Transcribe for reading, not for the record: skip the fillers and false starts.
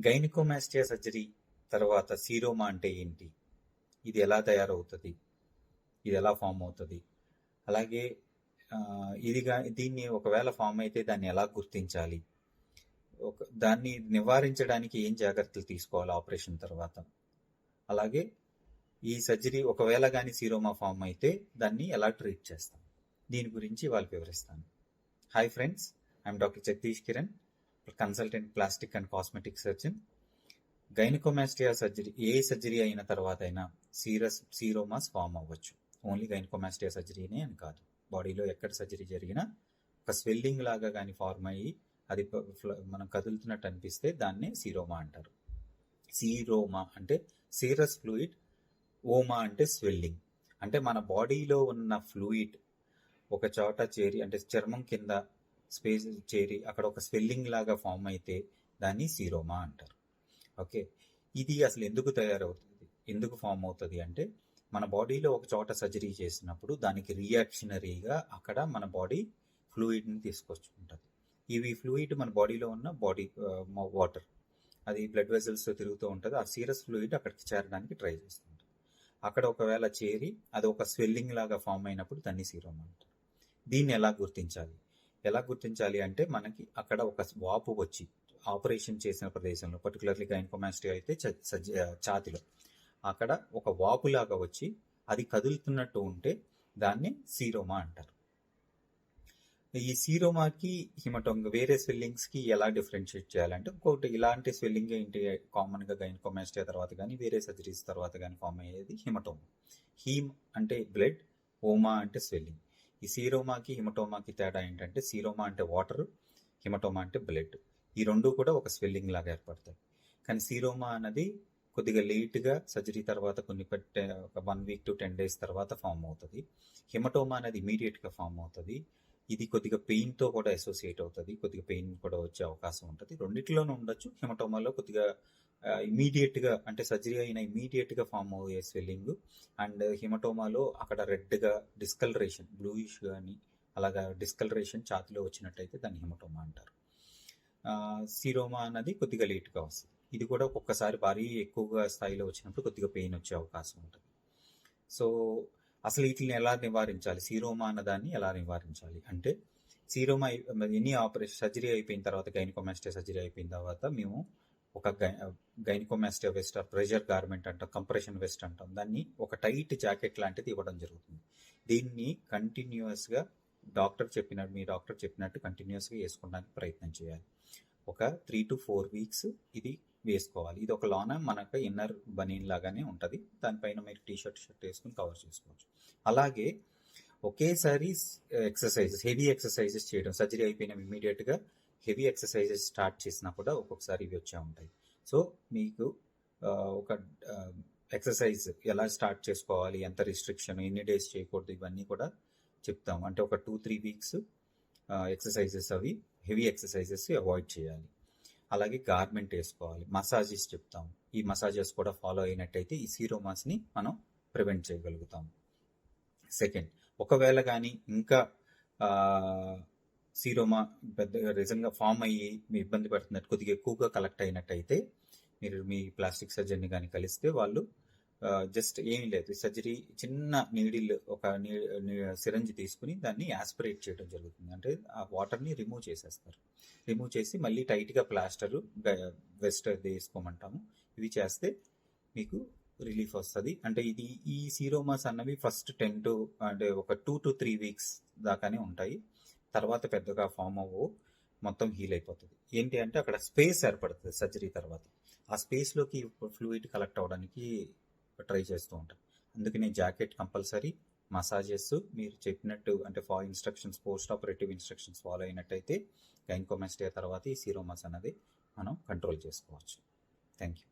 Gynaecomastia surgery తర్వాత సీరోమా అంటే ఏంటి, ఇది ఎలా తయారవుతుంది, ఇది ఎలా ఫామ్ అవుతుంది, అలాగే దీన్ని ఒకవేళ ఫామ్ అయితే దాన్ని ఎలా గుర్తించాలి, దాన్ని నివారించడానికి ఏం జాగ్రత్తలు తీసుకోవాలి ఆపరేషన్ తర్వాత, అలాగే ఈ సర్జరీ ఒకవేళ కానీ సీరోమా ఫామ్ అయితే దాన్ని ఎలా ట్రీట్ చేస్తాం, దీని గురించి వాళ్ళకి వివరిస్తాను. Hi friends, I'm doctor Jagadish Kiran, consultant plastic and cosmetic surgeon. Gynaecomastia surgery A surgery అయిన తర్వాత అయినా సీరోమాస్ ఫామ్ అవ్వచ్చు. ఓన్లీ గైనకోమాస్టియా సర్జరీనే అని కాదు, బాడీలో ఎక్కడ సర్జరీ జరిగినా ఒక స్వెల్లింగ్ లాగా కానీ ఫార్మ్ అయ్యి అది మనం కదులుతున్నట్టు అనిపిస్తే దాన్నే సీరోమా అంటారు. సీరోమా అంటే సీరస్ ఫ్లూయిడ్, ఓమా అంటే స్వెల్లింగ్. అంటే మన బాడీలో ఉన్న ఫ్లూయిడ్ ఒక చోట చేరి, అంటే చర్మం కింద స్పేస్ చేరి అక్కడ ఒక స్వెల్లింగ్ లాగా ఫామ్ అయితే దాన్ని సీరోమా అంటారు. ఓకే, ఇది అసలు ఎందుకు తయారవుతుంది, ఎందుకు ఫామ్ అవుతుంది అంటే మన బాడీలో ఒక చోట సర్జరీ చేసినప్పుడు దానికి రియాక్షనరీగా అక్కడ మన బాడీ ఫ్లూయిడ్ని తీసుకొచ్చుకుంటుంది. ఇవి ఫ్లూయిడ్ మన బాడీలో ఉన్న వాటర్, అది బ్లడ్ వెజల్స్ తిరుగుతూ ఉంటుంది. ఆ సీరస్ ఫ్లూయిడ్ అక్కడికి చేరడానికి ట్రై చేస్తుంటుంది. అక్కడ ఒకవేళ చేరి అది ఒక స్వెల్లింగ్ లాగా ఫామ్ అయినప్పుడు దాన్ని సీరోమా అంటారు. దీన్ని ఎలా గుర్తించాలి అంటే మనకి అక్కడ ఒక వాపు వచ్చి ఆపరేషన్ చేసిన ప్రదేశంలో, పర్టికులర్లీ గైనకోమాస్టియా అయితే ఛాతిలో, అక్కడ ఒక వాపులాగా వచ్చి అది కదులుతున్నట్టు ఉంటే దాన్ని సీరోమా అంటారు. ఈ సీరోమాకి హిమటోమా వేరే స్వెల్లింగ్స్కి ఎలా డిఫరెన్షియేట్ చేయాలంటే, ఇంకోటి ఇలాంటి స్వెల్లింగ్ ఏంటి కామన్గా గైనకోమాస్టియా తర్వాత కానీ వేరే సర్జరీస్ తర్వాత కానీ ఫామ్ అయ్యేది హిమటోమా. హీమ్ అంటే బ్లడ్, ఓమా అంటే స్వెల్లింగ్. ఈ సీరోమాకి హిమటోమాకి తేడా ఏంటంటే, సీరోమా అంటే వాటర్, హిమటోమా అంటే బ్లడ్. ఈ రెండు కూడా ఒక స్వెల్లింగ్ లాగా ఏర్పడతాయి. కానీ సీరోమా అన్నది కొద్దిగా లేట్గా సర్జరీ తర్వాత ఒక 1 week to 10 days తర్వాత ఫామ్ అవుతుంది. హిమటోమా అనేది ఇమీడియట్గా ఫామ్ అవుతుంది. ఇది కొద్దిగా పెయిన్తో కూడా అసోసియేట్ అవుతుంది, కొద్దిగా పెయిన్ కూడా వచ్చే అవకాశం ఉంటుంది. రెండిట్లోనూ ఉండొచ్చు. హిమటోమాలో కొద్దిగా ఇమీడియట్గా, అంటే సర్జరీ అయిన ఇమీడియట్గా ఫామ్ అయ్యే స్వెల్లింగ్, అండ్ హిమటోమాలో అక్కడ రెడ్గా డిస్కలరేషన్, బ్లూయిష్ కానీ అలాగా డిస్కలరేషన్ ఛాతిలో వచ్చినట్టయితే దాన్ని హిమటోమా అంటారు. సీరోమా అన్నది కొద్దిగా లేట్గా వస్తుంది. ఇది కూడా ఒక్కొక్కసారి భారీ ఎక్కువగా స్థాయిలో వచ్చినప్పుడు కొద్దిగా పెయిన్ వచ్చే అవకాశం ఉంటుంది. సో అసలు వీటిని ఎలా నివారించాలి, సీరోమా అన్నదాన్ని ఎలా నివారించాలి అంటే, సీరోమా ఎన్ని ఆపరేషన్ సర్జరీ అయిపోయిన తర్వాత, గైనకోమాస్టియా సర్జరీ అయిపోయిన తర్వాత మేము ఒక గైనకోమాస్టియా వెస్ట్, ప్రెషర్ గార్మెంట్ అంటాం, కంప్రెషన్ వెస్ట్ అంటాం, దాన్ని ఒక టైట్ జాకెట్ లాంటిది ఇవ్వడం జరుగుతుంది. దీన్ని కంటిన్యూస్గా మీ డాక్టర్ చెప్పినట్టు కంటిన్యూస్గా వేసుకోవడానికి ప్రయత్నం చేయాలి. ఒక 3 to 4 weeks ఇది వేసుకోవాలి. ఇది ఒక లోన మనకు ఇన్నర్ బనీన్ లాగానే ఉంటుంది. దానిపైన మీరు టీషర్ట్ వేసుకుని కవర్ చేసుకోవచ్చు. అలాగే ఒకేసారి ఎక్సర్సైజెస్, హెవీ ఎక్సర్సైజెస్ చేయడం, సర్జరీ అయిపోయిన ఇమీడియట్గా హెవీ ఎక్సర్సైజెస్ స్టార్ట్ చేసినా కూడా ఒక్కొక్కసారి ఇవి వచ్చే ఉంటాయి. సో మీకు ఒక ఎక్సర్సైజ్ ఎలా స్టార్ట్ చేసుకోవాలి, ఎంత రిస్ట్రిక్షన్, ఎన్ని డేస్ చేయకూడదు, ఇవన్నీ కూడా చెప్తాం. అంటే ఒక 2-3 weeks ఎక్సర్సైజెస్, అవి హెవీ ఎక్సర్సైజెస్ అవాయిడ్ చేయాలి. అలాగే గార్మెంట్ వేసుకోవాలి, మసాజెస్ చెప్తాం. ఈ మసాజెస్ కూడా ఫాలో అయినట్టయితే ఈ సీరోమాస్ని మనం ప్రివెంట్ చేయగలుగుతాం. సెకండ్, ఒకవేళ కానీ ఇంకా సీరోమా పెద్దగా రీజన్గా ఫామ్ అయ్యి మీ ఇబ్బంది పడుతున్నట్టు, కొద్దిగా ఎక్కువగా కలెక్ట్ అయినట్టయితే మీరు మీ ప్లాస్టిక్ సర్జన్ని కానీ కలిస్తే వాళ్ళు జస్ట్ ఏమీ లేదు, సర్జరీ చిన్న నీడిల్, ఒక సిరంజ్ తీసుకుని దాన్ని యాస్పిరేట్ చేయడం జరుగుతుంది. అంటే ఆ వాటర్ని రిమూవ్ చేసేస్తారు. రిమూవ్ చేసి మళ్ళీ టైట్గా ప్లాస్టర్, వెస్ట్ వేసుకోమంటాము. ఇవి చేస్తే మీకు రిలీఫ్ వస్తుంది. అంటే ఈ సీరోమాస్ అన్నవి ఫస్ట్ 10 to అంటే ఒక 2 to 3 weeks దాకానే ఉంటాయి. తర్వాత పెద్దగా ఫామ్ అవ్వవు, మొత్తం హీల్ అయిపోతుంది. ఏంటి అంటే అక్కడ స్పేస్ ఏర్పడుతుంది సర్జరీ తర్వాత. ఆ స్పేస్లోకి ఫ్లూయిడ్ కలెక్ట్ అవ్వడానికి ట్రై చేస్తూ ఉంటాం. అందుకని జాకెట్ కంపల్సరీ, మసాజెస్ మీరు చెప్పినట్టు, అంటే పోస్ట్ ఆపరేటివ్ ఇన్స్ట్రక్షన్స్ ఫాలో అయినట్టయితే గైనకోమాస్టియా తర్వాత ఈ సీరోమాస్ అనేది మనం కంట్రోల్ చేసుకోవచ్చు. Thank you.